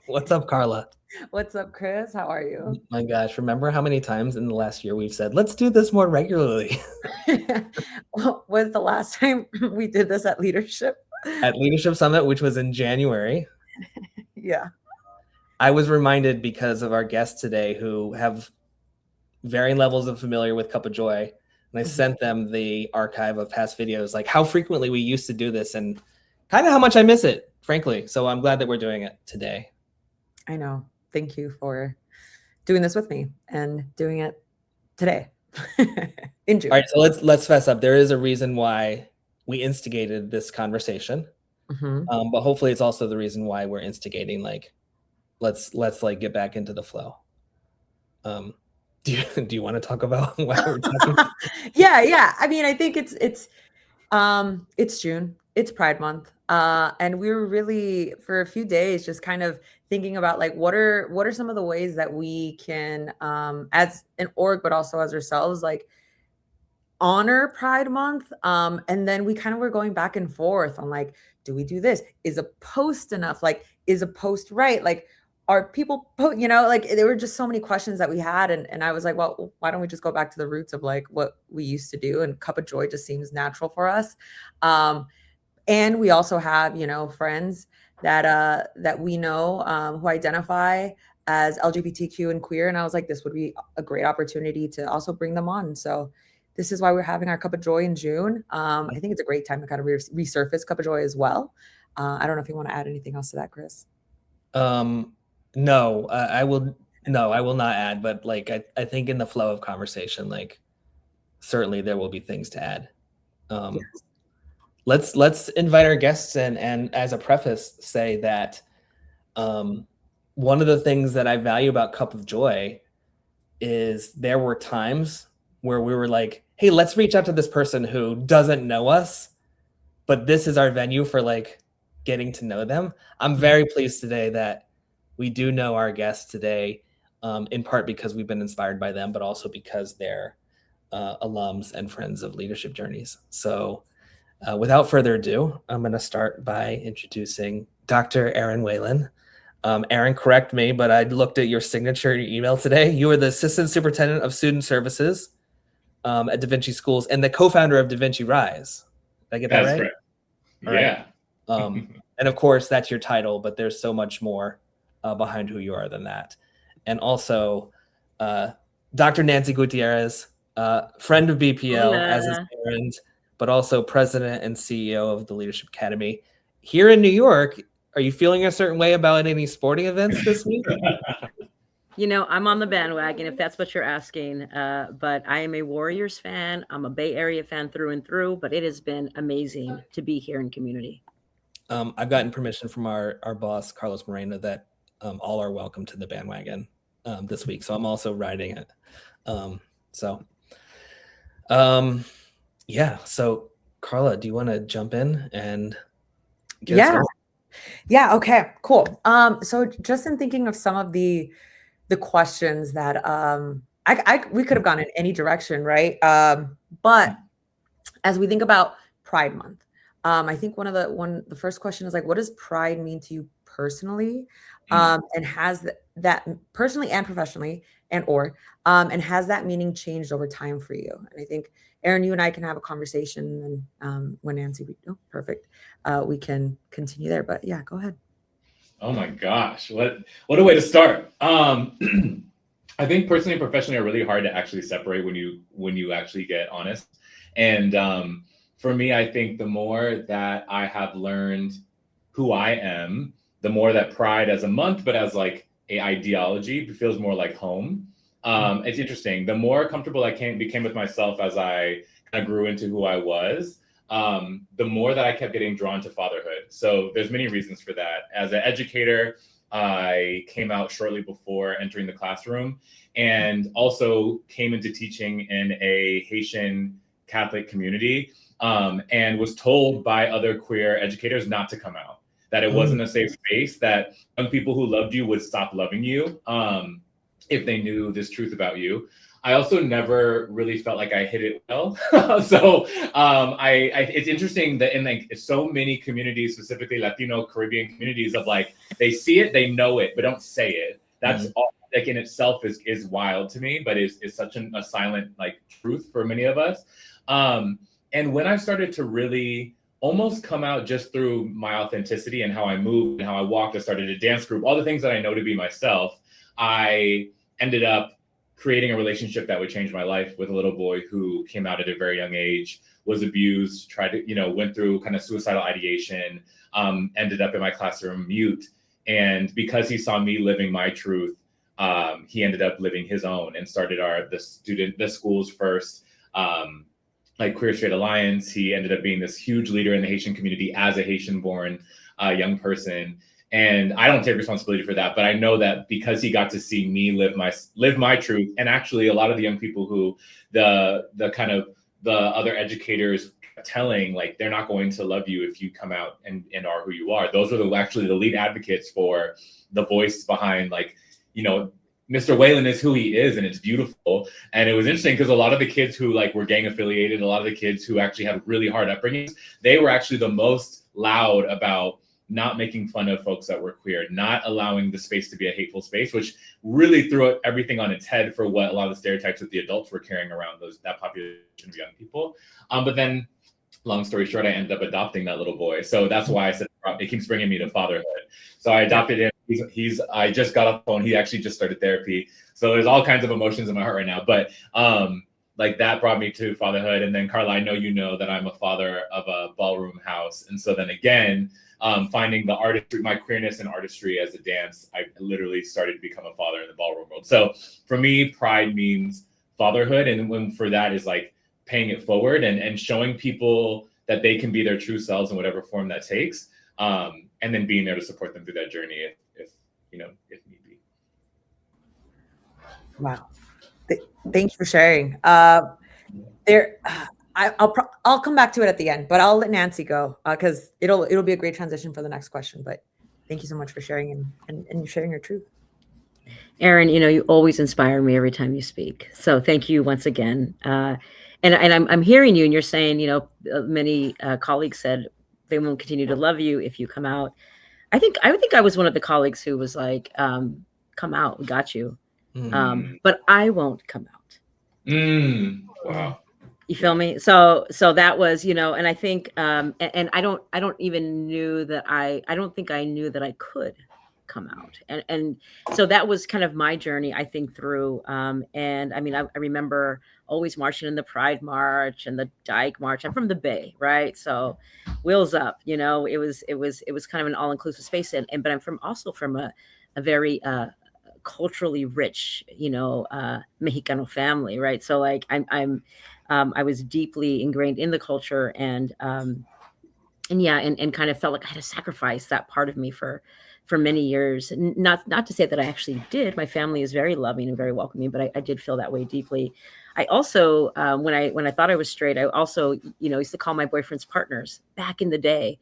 What's up, Carla? What's up, Chris? How are Oh you? my gosh, remember how many times in the last year we've said, let's do this more regularly? What was the last time we did this at leadership? At Leadership Summit, which was in January, Yeah. I was reminded because of our guests today who have varying levels of familiar with Cup of Joy. And I Mhm. sent them the archive of past videos, like how frequently we used to do this and kind of how much I miss it, frankly. So I'm glad that we're doing it today. I know. Thank you for doing this with me and doing it today in All June. right, so let's fess up. There is a reason why we instigated this conversation. Hmm. But hopefully it's also the reason why we're instigating, like, let's like get back into the flow. Um, do you want to talk about why we're talking? Yeah. I mean, I think it's June. It's Pride Month. And we were really for a few days just kind of thinking about like what are some of the ways that we can as an org but also as ourselves like honor Pride Month. And then we kind of were going back and forth on like, do we do this? Is a post enough? Like, is a post right? Like, are people, like there were just so many questions that we had. And I was like, well, why don't we just go back to the roots of like what we used to do? And Cup of Joy just seems natural for us. Um, and we also have, friends that we know who identify as LGBTQ and queer. And I was like, this would be a great opportunity to also bring them on. So this is why we're having our Cup of Joy in June. I think it's a great time to kind of resurface Cup of Joy as well. I don't know if you want to add anything else to that, Chris. Um, no, I will. No, I will not add. But like, I think in the flow of conversation, like, certainly there will be things to add. Um, Yes. let's invite our guests in, and as a preface, say that um, one of the things that I value about Cup of Joy is there were times where we were like, hey, let's reach out to this person who doesn't know us, but this is our venue for like getting to know them. I'm very pleased today that we do know our guests today, in part because we've been inspired by them, but also because they're alums and friends of Leadership Journeys. So without further ado, I'm going to start by introducing Dr. Erin Whalen. Erin, correct me, but I looked at your signature in your email today. You are the Assistant Superintendent of Student Services at Da Vinci Schools and the co-founder of Da Vinci Rise. Did I get that That's right? correct. All right. Yeah. And of course, that's your title, but there's so much more behind who you are than that. And also, Dr. Nancy Gutierrez, friend of BPL, as is Hola. Erin, but also president and CEO of the Leadership Academy. Here in New York, are you feeling a certain way about any sporting events this week? I'm on the bandwagon if that's what you're asking. But I am a Warriors fan. I'm a Bay Area fan through and through, but it has been amazing to be here in community. I've gotten permission from our boss, Carlos Moreno, that all are welcome to the bandwagon this week. So I'm also riding it. So, yeah. So, Carla, do you want to jump in and get us started? Yeah. Okay. Cool. So just in thinking of some of the questions that we could have gone in any direction, right? But as we think about Pride Month, I think the first question is like, what does Pride mean to you personally? And has that personally and professionally and has that meaning changed over time for you? And I think Erin, you and I can have a conversation, and when Nancy, perfect, we can continue there. But yeah, go ahead. Oh my gosh, what a way to start. I think personally and professionally are really hard to actually separate when you actually get honest. And for me, I think the more that I have learned who I am, the more that Pride as a month, but as like a ideology, feels more like home. It's interesting. The more comfortable I became with myself as I kind of grew into who I was, the more that I kept getting drawn to fatherhood. So there's many reasons for that. As an educator, I came out shortly before entering the classroom and also came into teaching in a Haitian Catholic community, and was told by other queer educators not to come out, that it wasn't a safe space, that young people who loved you would stop loving you if they knew this truth about you. I also never really felt like I hit it well. So it's interesting that in like so many communities, specifically Latino Caribbean communities, of like they see it, they know it, but don't say it. That's all, like in itself is wild to me, but is such a silent like truth for many of us. And when I started to really almost come out just through my authenticity and how I moved and how I walked, I started a dance group, all the things that I know to be myself, I ended up creating a relationship that would change my life with a little boy who came out at a very young age, was abused, tried to, went through kind of suicidal ideation, ended up in my classroom mute. And because he saw me living my truth, he ended up living his own and started the school's first like Queer Straight Alliance. He ended up being this huge leader in the Haitian community as a Haitian-born young person. And I don't take responsibility for that, but I know that because he got to see me live my truth, and actually a lot of the young people who the other educators telling, like, they're not going to love you if you come out and are who you are. Those are actually the lead advocates for the voice behind, like, Mr. Whalen is who he is, and it's beautiful. And it was interesting because a lot of the kids who like were gang affiliated, a lot of the kids who actually had really hard upbringings, they were actually the most loud about not making fun of folks that were queer, not allowing the space to be a hateful space, which really threw everything on its head for what a lot of the stereotypes that the adults were carrying around that population of young people. But then, long story short, I ended up adopting that little boy. So that's why I said it keeps bringing me to fatherhood. So I adopted him. I just got off the phone. He actually just started therapy. So there's all kinds of emotions in my heart right now. But like that brought me to fatherhood. And then Carla, I know you know that I'm a father of a ballroom house. And so then again, finding the artistry, my queerness and artistry as a dance, I literally started to become a father in the ballroom world. So for me, pride means fatherhood. And when for that is like paying it forward and showing people that they can be their true selves in whatever form that takes. And then being there to support them through that journey if need be. Wow. Thanks for sharing. I'll come back to it at the end, but I'll let Nancy go because it'll be a great transition for the next question. But thank you so much for sharing and sharing your truth. Erin, you always inspire me every time you speak. So thank you once again. And I'm hearing you, and you're saying, many colleagues said they won't continue to love you if you come out. I think I was one of the colleagues who was like, come out, we got you. But I won't come out. Wow. You feel me? So that was, and I think, and I don't even knew that I don't think I knew that I could come out. And so that was kind of my journey, I think, through, and I mean, I remember always marching in the Pride March and the Dyke March. I'm from the Bay, right? So wheels up, it was kind of an all-inclusive space. But I'm also from a very, culturally rich, Mexicano family, right? So like I was deeply ingrained in the culture and kind of felt like I had to sacrifice that part of me for many years. Not to say that I actually did. My family is very loving and very welcoming, but I did feel that way deeply. I also, when I thought I was straight, I also, used to call my boyfriends partners back in the day,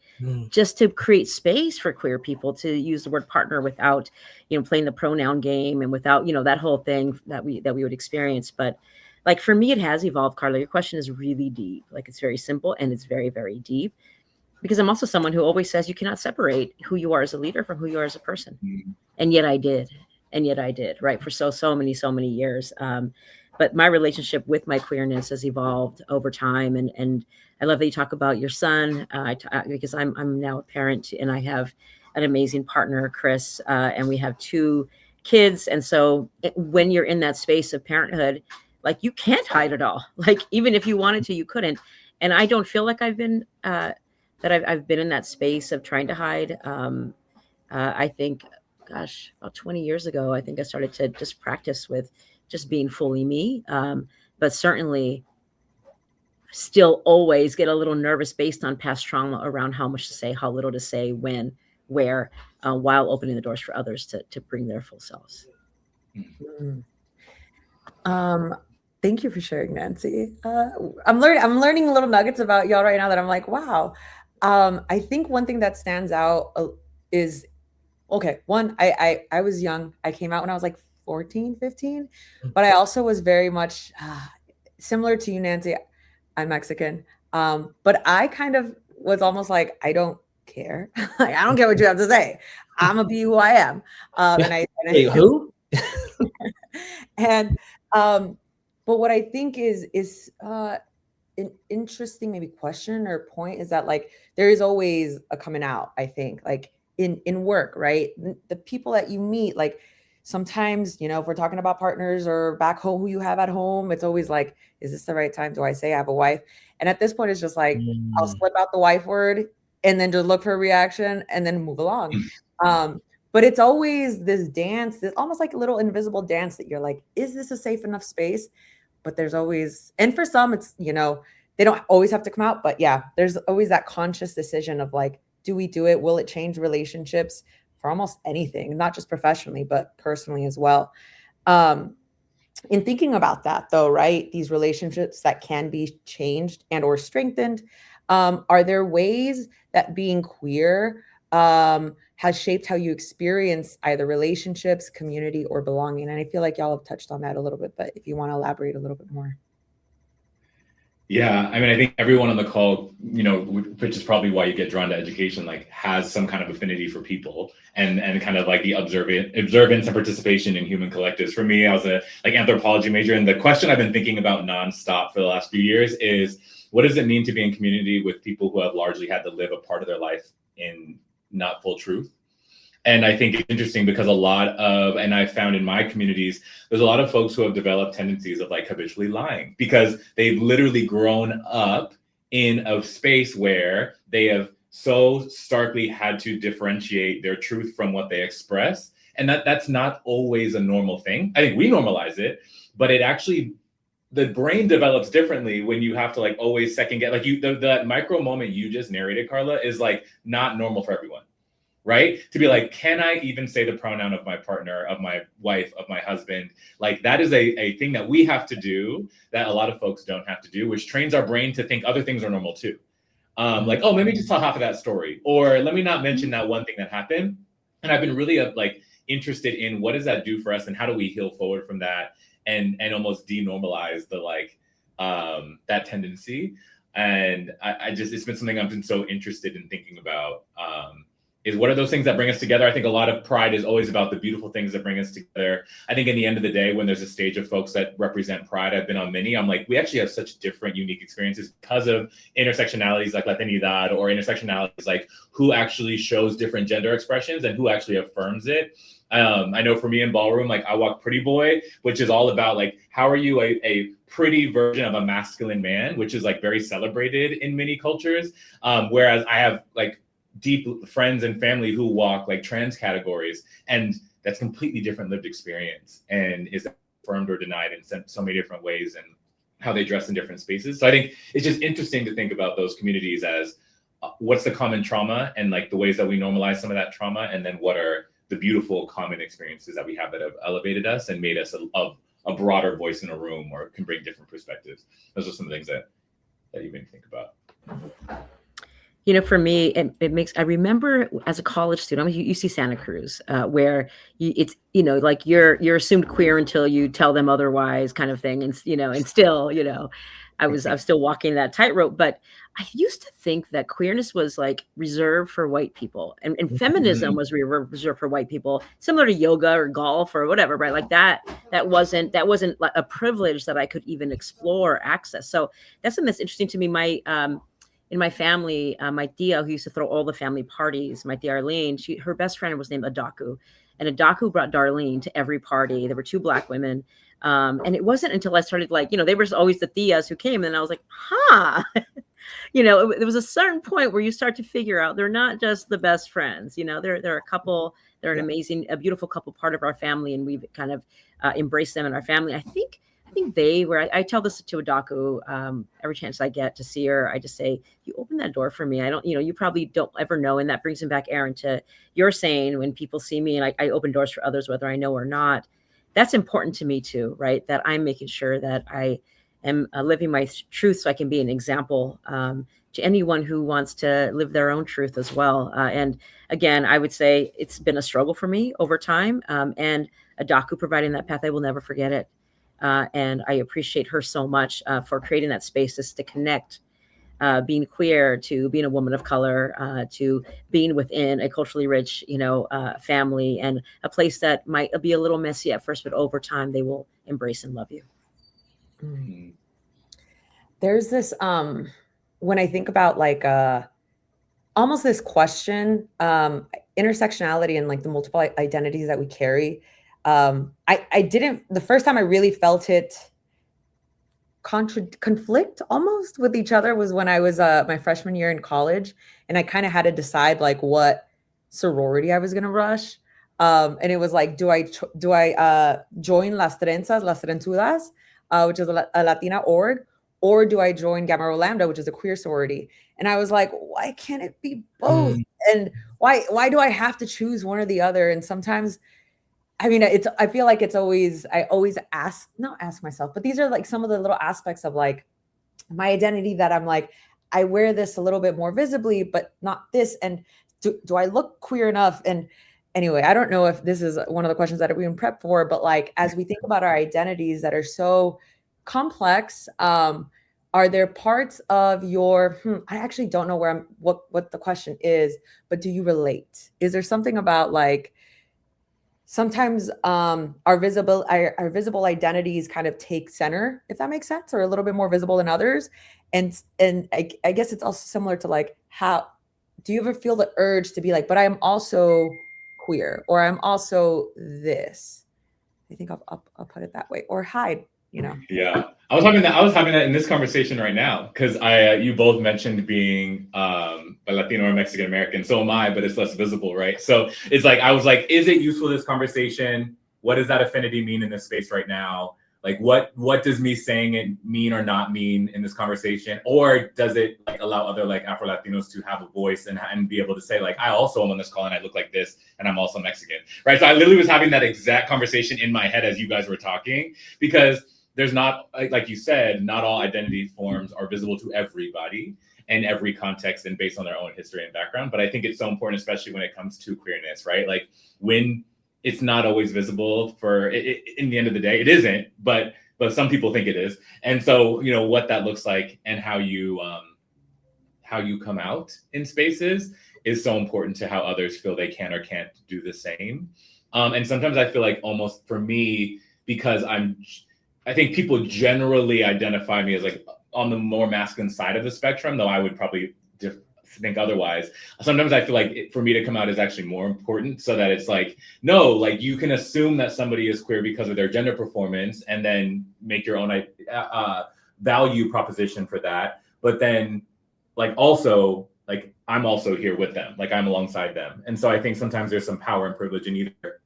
just to create space for queer people to use the word partner without, playing the pronoun game and without, that whole thing that we would experience. But like for me, it has evolved, Carla. Your question is really deep. Like it's very simple and it's very, very deep. Because I'm also someone who always says you cannot separate who you are as a leader from who you are as a person. And yet I did, right? For so many years. But my relationship with my queerness has evolved over time. And I love that you talk about your son, because I'm now a parent and I have an amazing partner, Chris, and we have 2 kids. And so when you're in that space of parenthood, like you can't hide it all. Like even if you wanted to, you couldn't. And I don't feel like I've been, that I've been in that space of trying to hide. I think, gosh, about 20 years ago, I think I started to just practice with just being fully me. But certainly still always get a little nervous based on past trauma around how much to say, how little to say, when, where, while opening the doors for others to bring their full selves. Thank you for sharing, Nancy. I'm learning little nuggets about y'all right now that I'm like, wow. I think one thing that stands out is, okay, one, I was young. I came out when I was like 14, 15. But I also was very much similar to you, Nancy. I'm Mexican. But I kind of was almost like, I don't care. Like, I don't care what you have to say. I'm gonna be who I am. Wait, who? And but what I think is an interesting maybe question or point is that like there is always a coming out, I think, like in work, right? The people that you meet, like sometimes, you know, if we're talking about partners or back home who you have at home, it's always like, is this the right time? Do I say I have a wife? And at this point, it's just like I'll slip out the wife word and then just look for a reaction and then move along. But it's always this dance, this almost like a little invisible dance that you're like, is this a safe enough space? But there's always, and for some, it's, you know, they don't always have to come out, but yeah, there's always that conscious decision of like, do we do it? Will it change relationships for almost anything, not just professionally, but personally as well? In thinking about that though, right? These relationships that can be changed and or strengthened. Are there ways that being queer has shaped how you experience either relationships, community, or belonging? And I feel like y'all have touched on that a little bit, but if you want to elaborate a little bit more. Yeah, I mean, I think everyone on the call, you know, which is probably why you get drawn to education, like has some kind of affinity for people and kind of like the observance and participation in human collectives. For me, I was a like anthropology major, and the question I've been thinking about nonstop for the last few years is, what does it mean to be in community with people who have largely had to live a part of their life in not full truth? And I think it's interesting because a lot of, and I found in my communities, there's a lot of folks who have developed tendencies of like habitually lying because they've literally grown up in a space where they have so starkly had to differentiate their truth from what they express. And that's not always a normal thing. I think we normalize it, but it actually, the brain develops differently when you have to like always second guess. Like that micro moment you just narrated, Carla, is like not normal for everyone. Right? To be like, can I even say the pronoun of my partner, of my wife, of my husband? Like that is a thing that we have to do that a lot of folks don't have to do, which trains our brain to think other things are normal too. Like, oh, let me just tell half of that story, or let me not mention that one thing that happened. And I've been really like interested in what does that do for us and how do we heal forward from that and almost denormalize the like that tendency. And I just, it's been something I've been so interested in thinking about. Is what are those things that bring us together? I think a lot of pride is always about the beautiful things that bring us together. I think in the end of the day, when there's a stage of folks that represent pride, I've been on many, I'm like, we actually have such different, unique experiences because of intersectionalities like Latinidad, or intersectionalities like who actually shows different gender expressions and who actually affirms it. I know for me in ballroom, like I walk Pretty Boy, which is all about like, how are you a pretty version of a masculine man, which is like very celebrated in many cultures. Whereas I have like deep friends and family who walk like trans categories, and that's completely different lived experience and is affirmed or denied in so many different ways and how they dress in different spaces. So I think it's just interesting to think about those communities as what's the common trauma and like the ways that we normalize some of that trauma, and then what are the beautiful common experiences that we have that have elevated us and made us a broader voice in a room or can bring different perspectives. Those are some of the things that you may think about. You know, for me, it makes, I remember as a college student, I'm at UC Santa Cruz, where it's, you know, like you're assumed queer until you tell them otherwise kind of thing. And, you know, and still, you know, I was still walking that tightrope, but I used to think that queerness was like reserved for white people, and feminism was reserved for white people, similar to yoga or golf or whatever, right? Like that wasn't like a privilege that I could even explore or access. So that's something that's interesting to me. In my family, my tia, who used to throw all the family parties, my tia Arlene, her best friend was named Adaku. And Adaku brought Darlene to every party. There were two Black women. And it wasn't until I started like, you know, they were always the tias who came. And I was like, you know, there was a certain point where you start to figure out they're not just the best friends. You know, they're a couple, they're an amazing, a beautiful couple, part of our family. And we've kind of embraced them in our family. I think they were, I tell this to Adaku every chance I get to see her. I just say, you open that door for me. I don't, you know, you probably don't ever know. And that brings him back, Erin, to your saying, when people see me and I open doors for others, whether I know or not, that's important to me too, right? That I'm making sure that I am living my truth so I can be an example to anyone who wants to live their own truth as well. And again, I would say it's been a struggle for me over time. And Adaku providing that path. I will never forget it. And I appreciate her so much for creating that space to connect being queer to being a woman of color to being within a culturally rich, family and a place that might be a little messy at first, but over time they will embrace and love you. Mm. There's this, when I think about like almost this question, intersectionality and like the multiple identities that we carry. I didn't, the first time I really felt it conflict almost with each other was when I was my freshman year in college, and I kind of had to decide like what sorority I was going to rush. And it was like, do I join Las Trenzudas, which is a Latina org, or do I join Gamma Rho Lambda, which is a queer sorority? And I was like, why can't it be both? And why do I have to choose one or the other? And sometimes, I mean, I feel like I always ask myself, but these are like some of the little aspects of like my identity that I'm like, I wear this a little bit more visibly, but not this. And do I look queer enough? And anyway, I don't know if this is one of the questions that we can prep for, but like, as we think about our identities that are so complex, are there parts of your, I actually don't know what the question is, but do you relate? Is there something about like, sometimes our visible identities kind of take center, if that makes sense, or a little bit more visible than others. And I guess it's also similar to like, how do you ever feel the urge to be like, but I am also queer, or I'm also this? I think I'll put it that way, or hide, Yeah, I was having that in this conversation right now, because you both mentioned being a Latino or Mexican American. So am I, but it's less visible, right? So it's like, I was like, is it useful, this conversation? What does that affinity mean in this space right now? Like, what does me saying it mean or not mean in this conversation? Or does it like allow other like Afro Latinos to have a voice and be able to say like, I also am on this call and I look like this and I'm also Mexican, right? So I literally was having that exact conversation in my head as you guys were talking, because there's not, like you said, not all identity forms are visible to everybody in every context and based on their own history and background. But I think it's so important, especially when it comes to queerness, right? Like when it's not always visible in the end of the day, it isn't, but some people think it is. And so, what that looks like and how you come out in spaces is so important to how others feel they can or can't do the same. And sometimes I feel like almost for me, because I think people generally identify me as like on the more masculine side of the spectrum, though I would probably think otherwise. Sometimes I feel like for me to come out is actually more important, so that it's like, no, like you can assume that somebody is queer because of their gender performance and then make your own value proposition for that. But then like also like I'm also here with them, like I'm alongside them. And so I think sometimes there's some power and privilege in either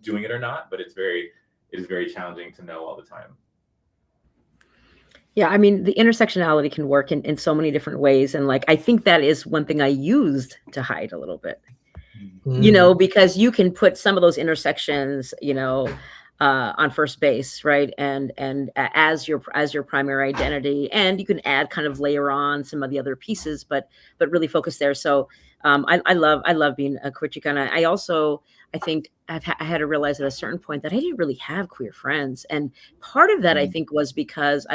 doing it or not, but it is very challenging to know all the time. Yeah, I mean, the intersectionality can work in so many different ways. And like, I think that is one thing I used to hide a little bit, because you can put some of those intersections, on first base, right? And as your primary identity, and you can add kind of layer on some of the other pieces, but really focus there. So I love being a queer Chicana. I think I had to realize at a certain point that I didn't really have queer friends. And part of that, I think, was because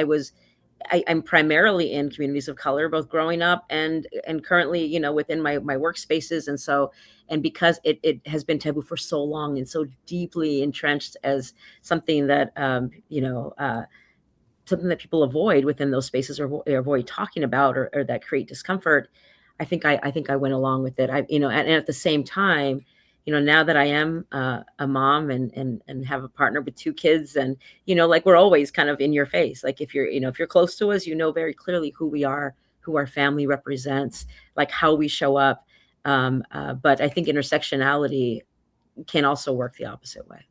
I'm primarily in communities of color, both growing up and currently, within my workspaces. And so, and because it has been taboo for so long and so deeply entrenched as something that, something that people avoid within those spaces or avoid talking about or that create discomfort. I think I went along with it. And at the same time, now that I am a mom and have a partner with 2 kids, and like we're always kind of in your face. Like if you're close to us, very clearly who we are, who our family represents, like how we show up. But I think intersectionality can also work the opposite way.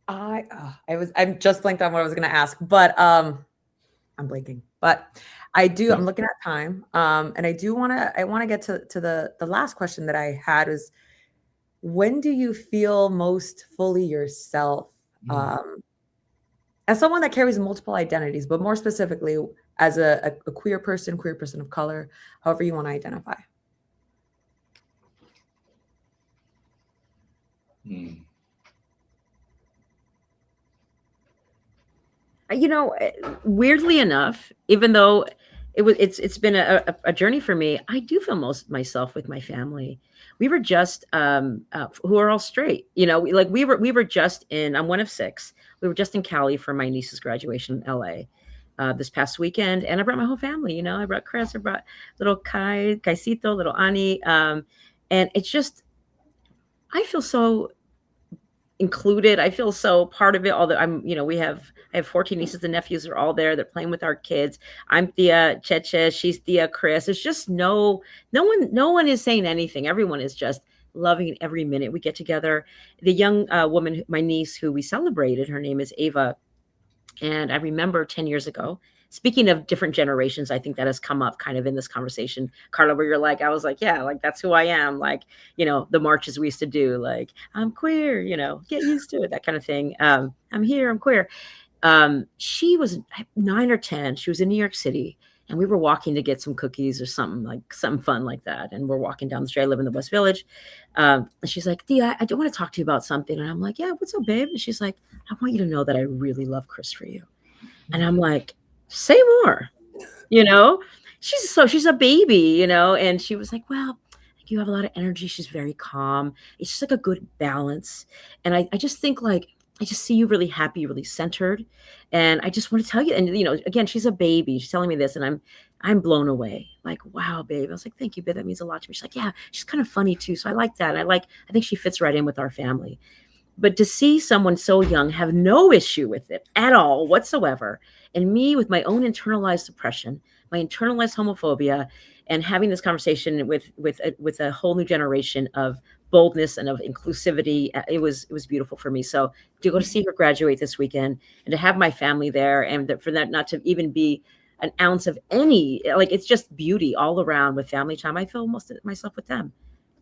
I'm just blanked on what I was going to ask, but I'm blanking. But I'm looking at time. And I want to get to the last question that I had was, when do you feel most fully yourself? As someone that carries multiple identities, but more specifically as a queer person of color, however you want to identify. Mm. You know, weirdly enough, even though it's been a journey for me, I do feel most myself with my family. We were just who are all straight, you know, we were just in, I'm one of six. We were just in Cali for my niece's graduation in LA this past weekend, and I brought my whole family. You know, I brought Chris, I brought little Kaisito, little Ani, and it's just, I feel so included. I feel so part of it. Although I have 14 nieces and nephews. They're all there. They're playing with our kids. I'm Thea Cheche. She's Thea Chris. It's just no one is saying anything. Everyone is just loving every minute we get together. The young woman, my niece, who we celebrated, her name is Ava. And I remember 10 years ago, speaking of different generations, I think that has come up kind of in this conversation, Carla, where you're like, I was like, yeah, like that's who I am. Like, you know, the marches we used to do, like, I'm queer, you know, get used to it, that kind of thing. I'm here, I'm queer. She was 9 or 10. She was in New York City, and we were walking to get some cookies or something, like something fun like that. And we're walking down the street. I live in the West Village. And she's like, Thea, I do want to talk to you about something. And I'm like, yeah, what's up, babe? And she's like, I want you to know that I really love Chris for you. And I'm like, say more, you know? She's a baby, you know? And she was like, well, you have a lot of energy. She's very calm. It's just like a good balance. And I just think, like, I just see you really happy, really centered. And I just want to tell you, and you know, again, she's a baby. She's telling me this, and I'm blown away. Like, wow, babe. I was like, thank you, babe. That means a lot to me. She's like, yeah, she's kind of funny too. So I like that. And I think she fits right in with our family. But to see someone so young have no issue with it at all whatsoever, and me with my own internalized depression, my internalized homophobia, and having this conversation with a whole new generation of boldness and of inclusivity, it was beautiful for me. So to go to see her graduate this weekend, and to have my family there, and for that not to even be an ounce of any, like, it's just beauty all around with family time. I feel most of myself with them,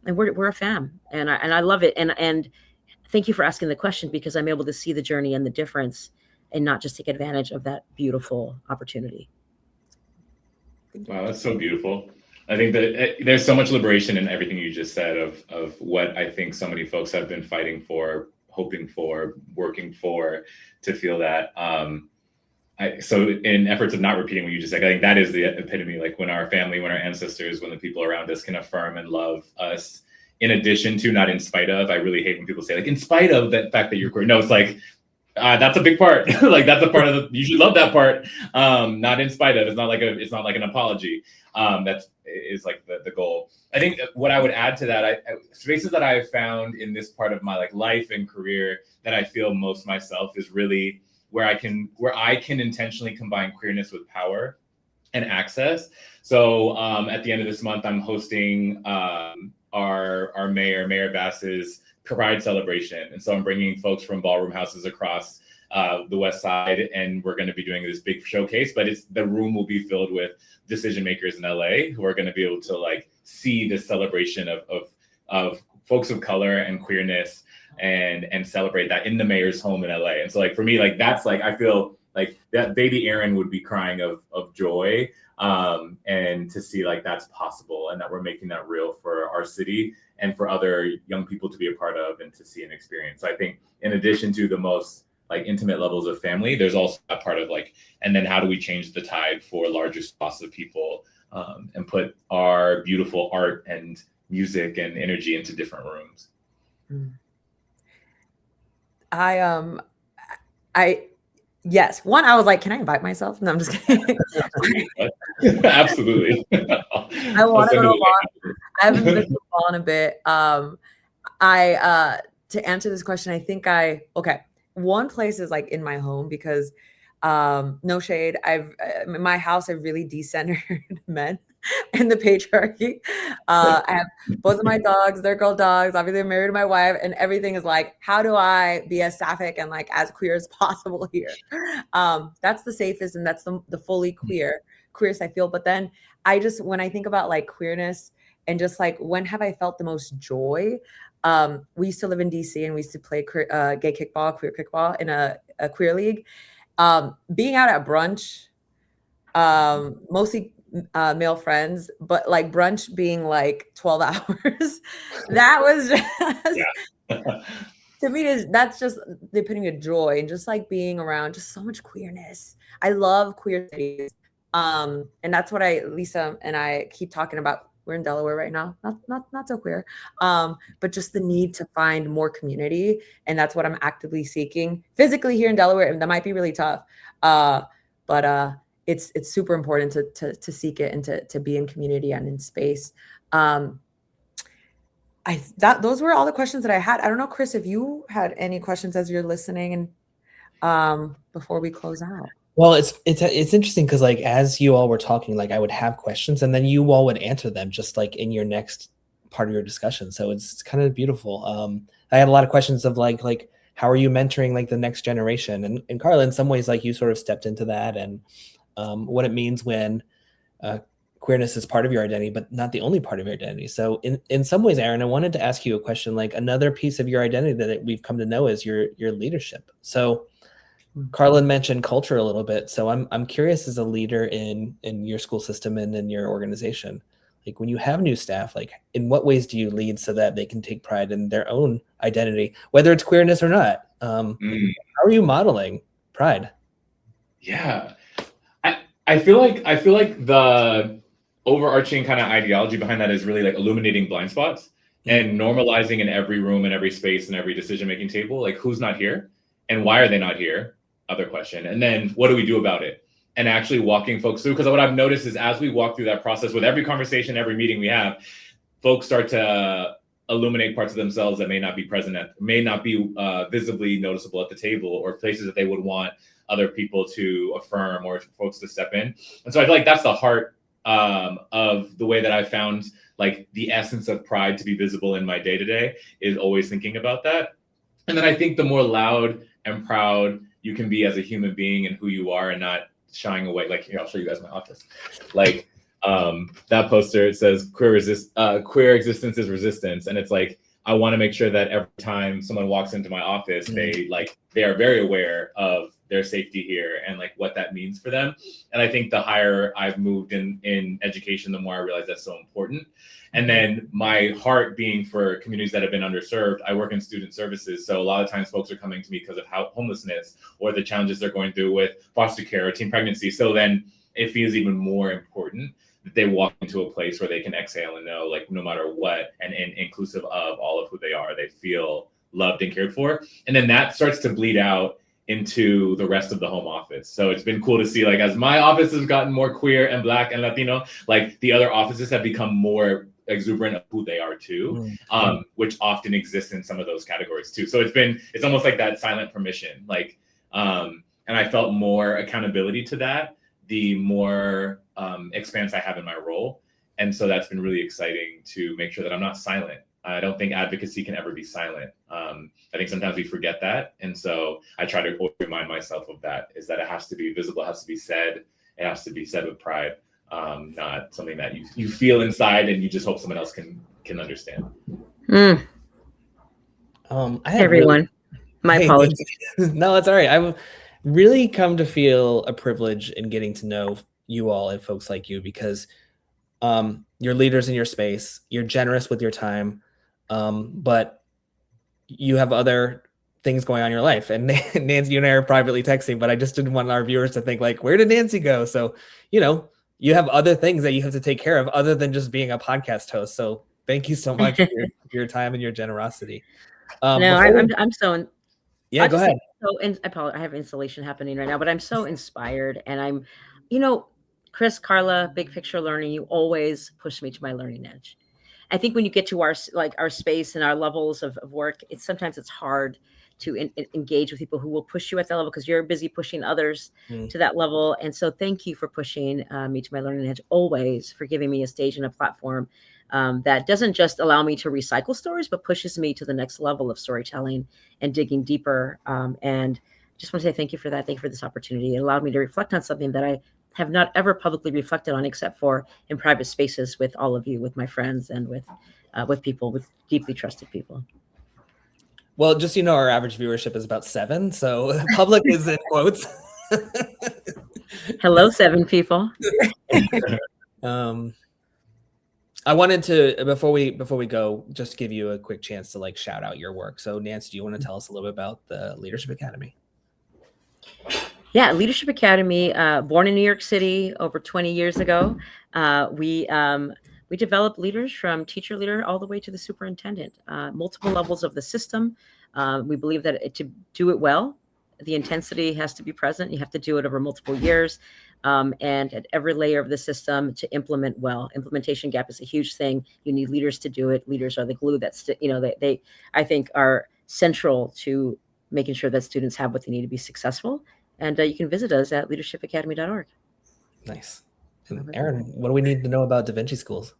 and we're a fam, and I love it. And thank you for asking the question, because I'm able to see the journey and the difference, and not just take advantage of that beautiful opportunity. Wow, that's so beautiful. I think that there's so much liberation in everything you just said of what I think so many folks have been fighting for, hoping for, working for, to feel that. So in efforts of not repeating what you just said, I think that is the epitome, like when our family, when our ancestors, when the people around us can affirm and love us, in addition to, not in spite of. I really hate when people say, like, in spite of the fact that you're queer. No, it's like, that's a big part. Like, that's a part of the, you should love that part. Not in spite of. It's not like an apology. That is like the goal. I think what I would add to that, spaces that I have found in this part of my like life and career that I feel most myself is really where I can intentionally combine queerness with power and access. So at the end of this month, I'm hosting our Mayor Bass's Pride celebration. And so I'm bringing folks from ballroom houses across the West Side, and we're going to be doing this big showcase, but the room will be filled with decision makers in LA who are going to be able to like see this celebration of folks of color and queerness and celebrate that in the mayor's home in LA. And so like, for me, like, that's like, I feel like that baby Erin would be crying of joy. And to see like that's possible, and that we're making that real for our city and for other young people to be a part of and to see and experience. So I think in addition to the most like intimate levels of family, there's also a part of like, and then how do we change the tide for larger swaths of people, and put our beautiful art and music and energy into different rooms. Yes. One, I was like, can I invite myself? No, I'm just kidding. Absolutely. I want to go to Whalen. I haven't been to Whalen in a bit. To answer this question, I think one place is like in my home, because no shade, in my house, I really decentered men and the patriarchy. I have both of my dogs, they're girl dogs. Obviously, I'm married to my wife, and everything is like, how do I be as sapphic and like as queer as possible here? That's the safest, and that's the fully queerest I feel. But then when I think about like queerness and just like, when have I felt the most joy? We used to live in DC, and we used to play queer kickball in a queer league. Being out at brunch, mostly male friends, but like brunch being like 12 hours, that was just to me, that's just the epitome of joy and just like being around just so much queerness. I love queer cities. And that's what Lisa and I keep talking about. We're in Delaware right now, not so queer, but just the need to find more community, and that's what I'm actively seeking physically here in Delaware. And that might be really tough, but it's super important to seek it and to be in community and in space. Those were all the questions that I had. I don't know, Chris, if you had any questions as you're listening, and before we close out. Well, it's interesting because like as you all were talking, like I would have questions and then you all would answer them just like in your next part of your discussion. So it's kind of beautiful. I had a lot of questions of like how are you mentoring like the next generation? And Carla, in some ways, like you sort of stepped into that and what it means when queerness is part of your identity, but not the only part of your identity. So in some ways, Erin, I wanted to ask you a question. Like another piece of your identity that we've come to know is your leadership. So Carlin mentioned culture a little bit. So I'm curious as a leader in your school system and in your organization, like when you have new staff, like in what ways do you lead so that they can take pride in their own identity, whether it's queerness or not? How are you modeling pride? Yeah, I feel like the overarching kind of ideology behind that is really like illuminating blind spots and normalizing in every room and every space and every decision-making table, like who's not here and why are they not here? Other question. And then what do we do about it? And actually walking folks through, because what I've noticed is as we walk through that process with every conversation, every meeting we have, folks start to illuminate parts of themselves that may not be present may not be visibly noticeable at the table, or places that they would want other people to affirm or folks to step in. And so I feel like that's the heart of the way that I found like the essence of pride to be visible in my day-to-day is always thinking about that. And then I think the more loud and proud you can be as a human being and who you are and not shying away. Like here, I'll show you guys my office. Like that poster, it says queer existence is resistance. And it's like, I want to make sure that every time someone walks into my office, they are very aware of their safety here and like what that means for them. And I think the higher I've moved in education, the more I realize that's so important. And then my heart being for communities that have been underserved. I work in student services. So a lot of times folks are coming to me because of homelessness or the challenges they're going through with foster care or teen pregnancy. So then it feels even more important that they walk into a place where they can exhale and know, like, no matter what, and inclusive of all of who they are, they feel loved and cared for. And then that starts to bleed out into the rest of the home office. So it's been cool to see, like, as my office has gotten more queer and Black and Latino, like the other offices have become more exuberant of who they are too, which often exists in some of those categories too. So it's almost like that silent permission, like, and I felt more accountability to that, the more expanse I have in my role. And so that's been really exciting to make sure that I'm not silent. I don't think advocacy can ever be silent. I think sometimes we forget that. And so I try to remind myself of that, is that it has to be visible, it has to be said, it has to be said with pride, not something that you feel inside and you just hope someone else can understand. Everyone, my apologies. No, it's all right. I've really come to feel a privilege in getting to know you all and folks like you, because you're leaders in your space, you're generous with your time, but you have other things going on in your life. And Nancy, you and I are privately texting, but I just didn't want our viewers to think like, where did Nancy go? So, you have other things that you have to take care of other than just being a podcast host. So thank you so much for your time and your generosity. I'm so. Yeah, go ahead. I have installation happening right now, but I'm so inspired, and I'm, Chris, Carla, Big Picture Learning, you always push me to my learning edge. I think when you get to our space and our levels of work, sometimes it's hard to engage with people who will push you at that level because you're busy pushing others to that level. And so thank you for pushing me to my learning edge, always, for giving me a stage and a platform that doesn't just allow me to recycle stories, but pushes me to the next level of storytelling and digging deeper. And just want to say thank you for that. Thank you for this opportunity. It allowed me to reflect on something that I have not ever publicly reflected on, except for in private spaces with all of you, with my friends, and with people, with deeply trusted people. Well, just, our average viewership is about 7. So public is in quotes. Hello, 7 people. I wanted to before we go, just give you a quick chance to like shout out your work. So Nancy, do you want to tell us a little bit about the Leadership Academy? Yeah, Leadership Academy, born in New York City over 20 years ago. We develop leaders from teacher leader all the way to the superintendent, multiple levels of the system. We believe that to do it well, the intensity has to be present. You have to do it over multiple years, and at every layer of the system to implement well. Implementation gap is a huge thing. You need leaders to do it. Leaders are the glue that's, they I think are central to making sure that students have what they need to be successful. And you can visit us at leadershipacademy.org. Nice. And Erin, what do we need to know about Da Vinci Schools?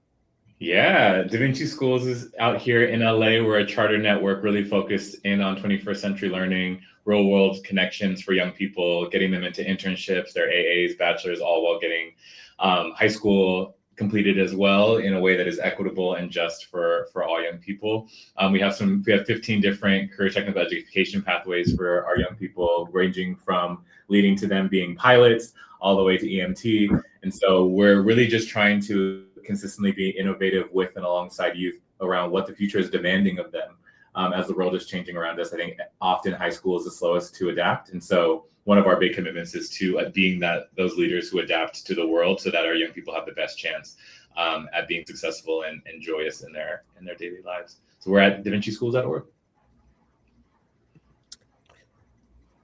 Yeah, Da Vinci Schools is out here in LA. We're a charter network really focused in on 21st century learning, real world connections for young people, getting them into internships, their AAs, bachelors, all while getting high school completed as well in a way that is equitable and just for all young people. We have 15 different career technical education pathways for our young people, ranging from leading to them being pilots all the way to EMT. And so we're really just trying to consistently be innovative with and alongside youth around what the future is demanding of them. As the world is changing around us, I think often high school is the slowest to adapt. And so one of our big commitments is to being those leaders who adapt to the world so that our young people have the best chance at being successful and joyous in their daily lives. So we're at davincischools.org.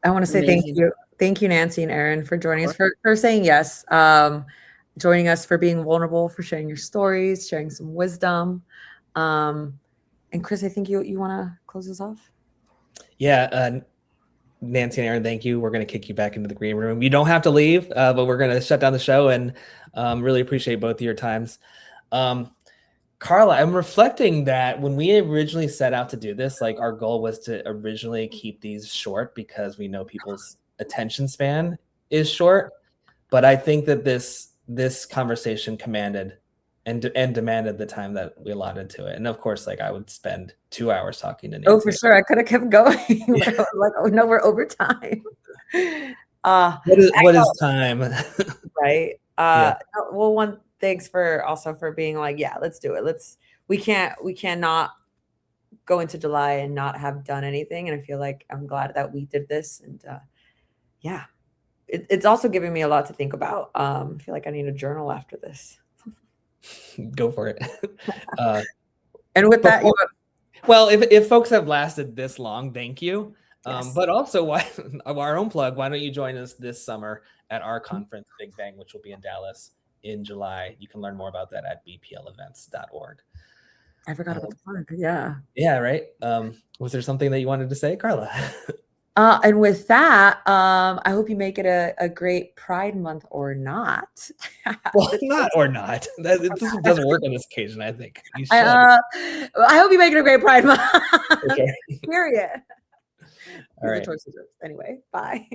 I want to say thank you, Nancy and Erin, for joining us, for saying yes, joining us, for being vulnerable, for sharing your stories, sharing some wisdom. And Chris, I think you want to close us off. Yeah, Nancy and Erin, thank you. We're going to kick you back into the green room. You don't have to leave, but we're going to shut down the show, and really appreciate both of your times. Carla, I'm reflecting that when we originally set out to do this, like our goal was to originally keep these short because we know people's attention span is short. But I think that this conversation commanded and demanded the time that we allotted to it. And of course, like I would spend 2 hours talking to Nancy. Oh, for sure. I could have kept going. Like, oh no, we're over time. What is time? Right. Yeah. Well, thanks for being like, yeah, let's do it. We cannot go into July and not have done anything. And I feel like I'm glad that we did this. And yeah, it's also giving me a lot to think about. I feel like I need a journal after this. Go for it. And with that, well, if folks have lasted this long, thank you. Yes. But also, our own plug, why don't you join us this summer at our conference, Big Bang, which will be in Dallas in July. You can learn more about that at bplevents.org. I forgot about the plug. Yeah. Yeah, right. Was there something that you wanted to say, Carla? And with that, I hope you make it a great Pride Month or not. Well, not or not. This doesn't work on this occasion, I think. I hope you make it a great Pride Month. Okay. Period. All right. Anyway, bye.